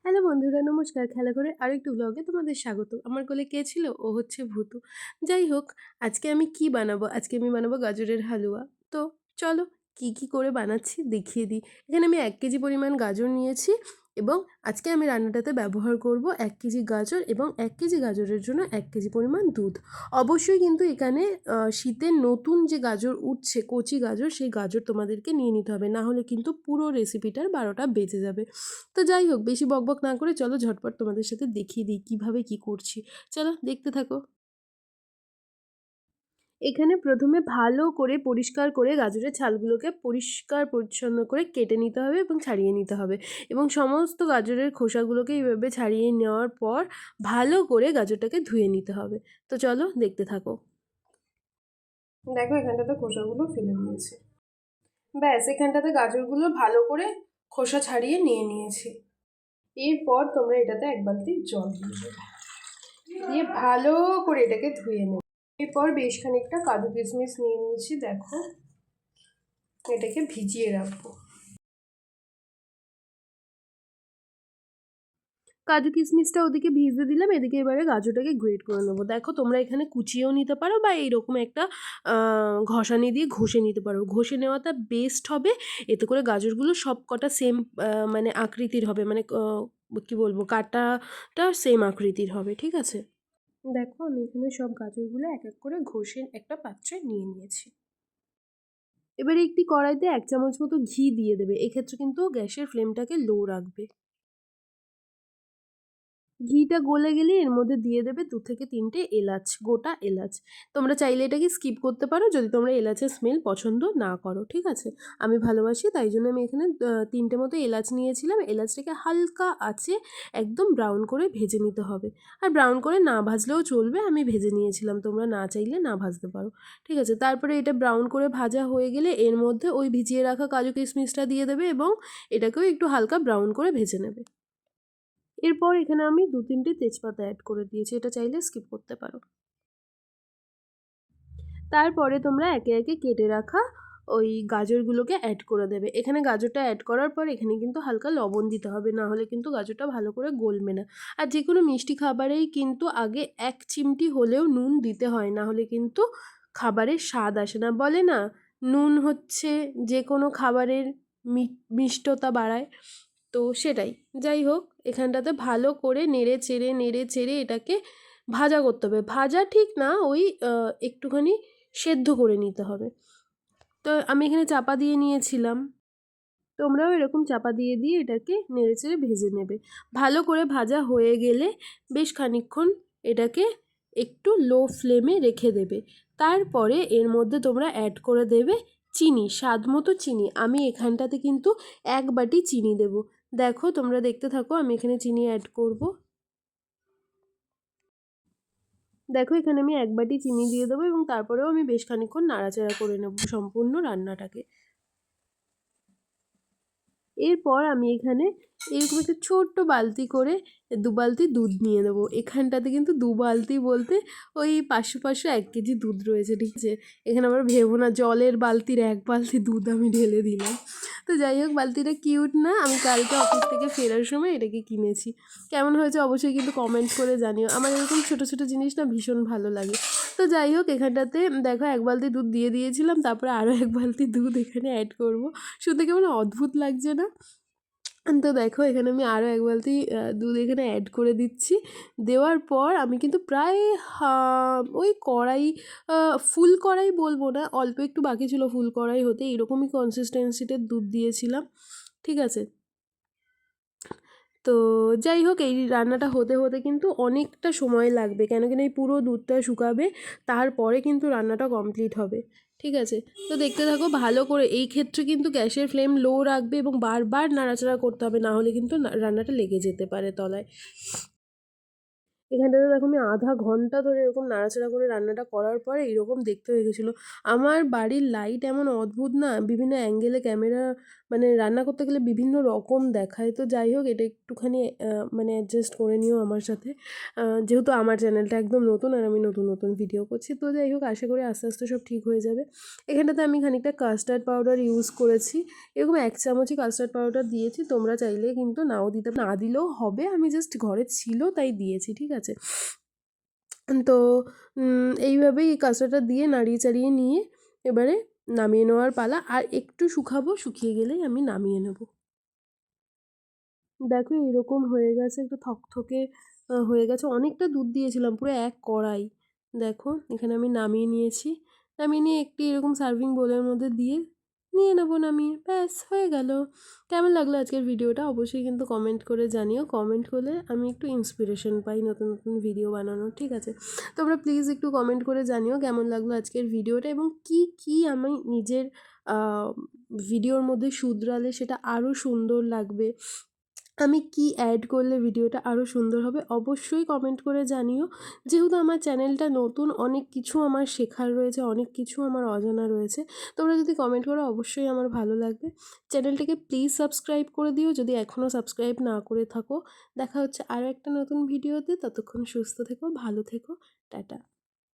Hello বন্ধুরা, নমস্কার। খেলাঘরের আরেকটু ব্লগে তোমাদের স্বাগত। আমার কোলে কে ছিল? ও হচ্ছে ভূতু। যাই হোক, আজকে আমি কি বানাবো? আজকে আমি বানাবো গাজরের হালুয়া। তো চলো কি করে বানাচ্ছি দেখিয়ে দিই। এখানে আমি ১ কেজি পরিমাণ গাজর নিয়েছি এবং আজকে আমি রান্নাটাতে ব্যবহার করব ১ কেজি গাজর এবং ১ কেজি গাজরের জন্য ১ কেজি পরিমাণ দুধ। অবশ্যই কিন্তু এখানে শীতের নতুন যে গাজর উঠছে, কচি গাজর, সেই গাজর তোমাদেরকে নিয়ে নিতে হবে। না হলে কিন্তু পুরো রেসিপিটার ১২টা বেজে যাবে। তো যাই হোক, বেশি বকবক না করে চলো ঝটপট তোমাদের সাথে দেখিয়ে দিই কীভাবে কী করছি। চলো দেখতে থাকো। এখানে প্রথমে ভালো করে পরিষ্কার করে গাজরের ছালগুলোকে পরিষ্কার পরিচ্ছন্ন করে কেটে নিতে হবে এবং ছাড়িয়ে নিতে হবে এবং সমস্ত গাজরের খোসাগুলোকে এইভাবে ছাড়িয়ে নেওয়ার পর ভালো করে গাজরটাকে ধুয়ে নিতে হবে। তো চলো দেখতে থাকো। দেখো, এখানটাতে খোসাগুলো ফেলে দিয়েছি। ব্যাস, এখানটাতে গাজরগুলো ভালো করে খোসা ছাড়িয়ে নিয়ে নিয়েছি। এরপর তোমরা এটাতে ১ বালতি জল দিয়ে দেবে, দিয়ে ভালো করে এটাকে ধুয়ে নেবে। এরপর বেশ খানিকটা কাজু কিশমিশ নিয়ে নিয়েছি। দেখো, এটাকে ভিজিয়ে রাখবো। কাজু কিশমিশটা ওদিকে ভিজতে দিলাম, এদিকে এবারে গাজরটাকে গ্রেট করে নেবো। দেখো, তোমরা এখানে কুচিয়েও নিতে পারো বা এইরকম একটা ঘষানি দিয়ে ঘষে নিতে পারো। ঘষে নেওয়াটা বেস্ট হবে, এতে করে গাজরগুলো সব কটা সেম মানে আকৃতির হবে, মানে কী বলবো, কাটাটা সেম আকৃতির হবে, ঠিক আছে? দেখো, আমি এখানে সব গাজরগুলো এক এক করে ঘষে একটা পাত্রে নিয়ে নিয়েছি। এবারে একটি কড়াইতে ১ চামচ মতো ঘি দিয়ে দেবে। এক্ষেত্রে কিন্তু গ্যাসের ফ্লেমটাকে লো রাখবে। ঘিটা গলে গেলে এর মধ্যে দিয়ে দেবে ২ থেকে ৩টে এলাচ, গোটা এলাচ। তোমরা চাইলে এটাকে স্কিপ করতে পারো যদি তোমরা এলাচের স্মেল পছন্দ না করো, ঠিক আছে? আমি ভালোবাসি, তাই জন্য আমি এখানে ৩টে মতো এলাচ নিয়েছিলাম। এলাচটাকে হালকা আঁচে একদম ব্রাউন করে ভেজে নিতে হবে। আর ব্রাউন করে না ভাজলেও চলবে, আমি ভেজে নিয়েছিলাম, তোমরা না চাইলে না ভাজতে পারো, ঠিক আছে? তারপরে এটা ব্রাউন করে ভাজা হয়ে গেলে এর মধ্যে ওই ভিজিয়ে রাখা কাজু কিশমিশটা দিয়ে দেবে এবং এটাকেও একটু হালকা ব্রাউন করে ভেজে নেবে। এরপর এখানে আমি ২-৩টে তেজপাতা অ্যাড করে দিয়েছি, এটা চাইলে স্কিপ করতে পারো। তারপরে তোমরা একে একে কেটে রাখা ওই গাজরগুলোকে অ্যাড করে দেবে। এখানে গাজরটা অ্যাড করার পর এখানে কিন্তু হালকা লবণ দিতে হবে, না হলে কিন্তু গাজরটা ভালো করে গলবে না। আর যে কোনো মিষ্টি খাবারেই কিন্তু আগে ১ চিমটি হলেও নুন দিতে হয়, না হলে কিন্তু খাবারের স্বাদ আসে না। বলে না, নুন হচ্ছে যে কোনো খাবারের মিষ্টতা বাড়ায়। তো সেটাই। যাই হোক, এখানটাতে ভালো করে নেড়ে চেড়ে এটাকে ভাজা করতে হবে। ভাজা ঠিক না, ওই একটুখানি সেদ্ধ করে নিতে হবে। তো আমি এখানে চাপা দিয়ে নিয়েছিলাম। তোমরাও এরকম চাপা দিয়ে এটাকে নেড়েচেড়ে ভেজে নেবে। ভালো করে ভাজা হয়ে গেলে বেশ খানিকক্ষণ এটাকে একটু লো ফ্লেমে রেখে দেবে। তারপরে এর মধ্যে তোমরা অ্যাড করে দেবে চিনি, স্বাদ মতো চিনি। আমি এখানটাতে কিন্তু ১ বাটি চিনি দেবো। দেখো, তোমরা দেখতে থাকো, আমি এখানে চিনি অ্যাড করব। দেখো, এখানে আমি ১ বাটি চিনি দিয়ে দেবো এবং তারপরেও আমি বেশ খানিকক্ষণ নাড়াচাড়া করে নেব সম্পূর্ণ রান্নাটাকে। এরপর আমি এখানে এরকম একটা ছোট্ট বালতি করে ২ বালতি দুধ নিয়ে নেবো। এখানটাতে কিন্তু ২ বালতি বলতে ওই ৫০০ ১ কেজি দুধ রয়েছে, ঠিক আছে? এখানে আবার ভেবো না জলের বালতির ১ বালতি দুধ আমি ঢেলে দিলাম। তো যাই হোক, বালতিটা কিউট না? আমি কালকে অফিস থেকে ফেরার সময় এটাকে কিনেছি। কেমন হয়েছে অবশ্যই কিন্তু কমেন্ট করে জানিও। আমার এরকম ছোটো ছোটো জিনিস না ভীষণ ভালো লাগে। তো যাই হোক, এখানটাতে দেখো ১ বালতি দুধ দিয়ে দিয়েছিলাম, তারপরে আরও ১ বালতি দুধ এখানে অ্যাড করব। শুনতে কেমন অদ্ভুত লাগছে না? তো দেখো, এখানে আমি আরও ১ বালতি দুধ এখানে অ্যাড করে দিচ্ছি। দেওয়ার পর আমি কিন্তু প্রায় ওই কড়াই, ফুল কড়াই বলবো না, অল্প একটু বাকি ছিল ফুল কড়াই হতে, এরকমই কনসিস্টেন্সিতে দুধ দিয়েছিলাম, ঠিক আছে? তো যাই হোক, এই রান্নাটা হতে কিন্তু অনেকটা সময় লাগবে, কেন কিনা এই পুরো দুধটা শুকাবে, তারপরে কিন্তু রান্নাটা কমপ্লিট হবে, ঠিক আছে? তো দেখতে থাকো ভালো করে। এই ক্ষেত্রে কিন্তু গ্যাসের ফ্লেম লো রাখবে এবং বারবার নাড়াচাড়া করতে হবে, না হলে কিন্তু রান্নাটা লেগে যেতে পারে তলায়। এখানটাতে দেখো আমি আধা ঘন্টা ধরে এরকম নাড়াচাড়া করে রান্নাটা করার পরে এরকম দেখতে হয়ে গেছিলো। আমার বাড়ির লাইট এমন অদ্ভুত না, বিভিন্ন অ্যাঙ্গেলে ক্যামেরা মানে রান্না করতে গেলে বিভিন্ন রকম দেখায়। তো যাই হোক এটা একটুখানি মানে অ্যাডজাস্ট করে নিও আমার সাথে। যেহেতু আমার চ্যানেলটা একদম নতুন আর আমি নতুন, নতুন ভিডিও করছি। তো যাই হোক আশা করি আস্তে, আস্তে সব ঠিক হয়ে যাবে। এখানটাতে আমি খানিকটা কাস্টার্ড পাউডার ইউজ করেছি। এরকম 1 চামচই কাস্টার্ড পাউডার দিয়েছি। তোমরা চাইলে কিন্তু নাও দিতে না দিলেও হবে। আমি জাস্ট ঘরে ছিল তাই দিয়েছি, ঠিক আছে? তো এইভাবেই কাঁচাটা দিয়ে নাড়িয়ে চাড়িয়ে নিয়ে এবারে নামিয়ে নেওয়ার পালা। আর একটু শুকাবো, শুকিয়ে গেলেই আমি নামিয়ে নেব। দেখো এরকম হয়ে গেছে, একটু থকথকে হয়ে গেছে। অনেকটা দুধ দিয়েছিলাম, পুরো 1 কড়াই। দেখো এখানে আমি নামিয়ে নিয়েছি। নামিয়ে নিয়ে একটি এরকম সার্ভিং বোলের মধ্যে দিয়ে নিয়ে নেবো নামিয়ে। ব্যাস হয়ে গেল। কেমন লাগলো আজকের ভিডিওটা অবশ্যই কিন্তু কমেন্ট করে জানিও। কমেন্ট করলে আমি একটু ইন্সপিরেশন পাই নতুন, নতুন ভিডিও বানানোর, ঠিক আছে? তোমরা প্লিজ একটু কমেন্ট করে জানিও কেমন লাগলো আজকের ভিডিওটা এবং কী, কী আমি নিজের আ ভিডিওর মধ্যে শুধরালে সেটা আরও সুন্দর লাগবে। আমি কি অ্যাড করলে ভিডিওটা আরও সুন্দর হবে অবশ্যই কমেন্ট করে জানিও। যেহেতু আমার চ্যানেলটা নতুন, অনেক কিছু আমার শেখার রয়েছে, অনেক কিছু আমার অজানা রয়েছে। তোমরা যদি কমেন্ট করো অবশ্যই আমার ভালো লাগবে। চ্যানেলটাকে প্লিজ সাবস্ক্রাইব করে দিও যদি এখনও সাবস্ক্রাইব না করে থাকো। দেখা হচ্ছে আরও একটা নতুন ভিডিওতে। ততক্ষণ সুস্থ থেকো, ভালো থেকো। টাটা।